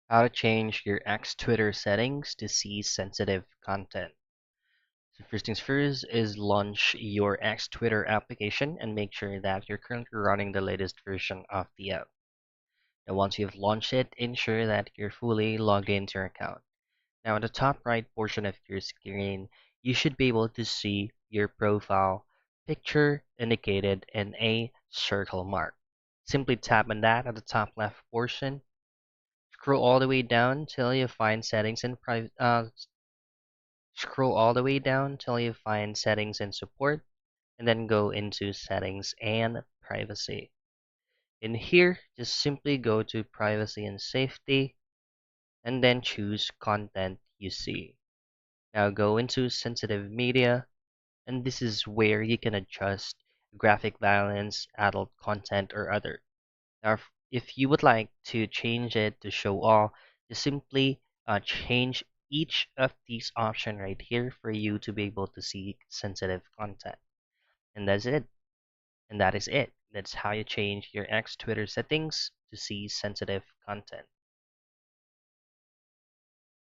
How to change your X Twitter settings to see sensitive content. So first things first is launch your X Twitter application and make sure that you're currently running the latest version of the app. Now once you've launched it, ensure that you're fully logged into your account. Now on the top right portion of your screen, you should be able to see your profile picture indicated in a circle mark. Simply tap on that at the top left portion. Scroll all the way down till you find settings and scroll all the way down till you find settings and support, and then go into settings and privacy. In here, just simply go to privacy and safety, and then choose content you see. Now go into sensitive media, and this is where you can adjust graphic violence, adult content, or other. Now, if you would like to change it to show all, just simply change each of these options right here for you to be able to see sensitive content. And that's it. And that is it. That's how you change your X Twitter settings to see sensitive content.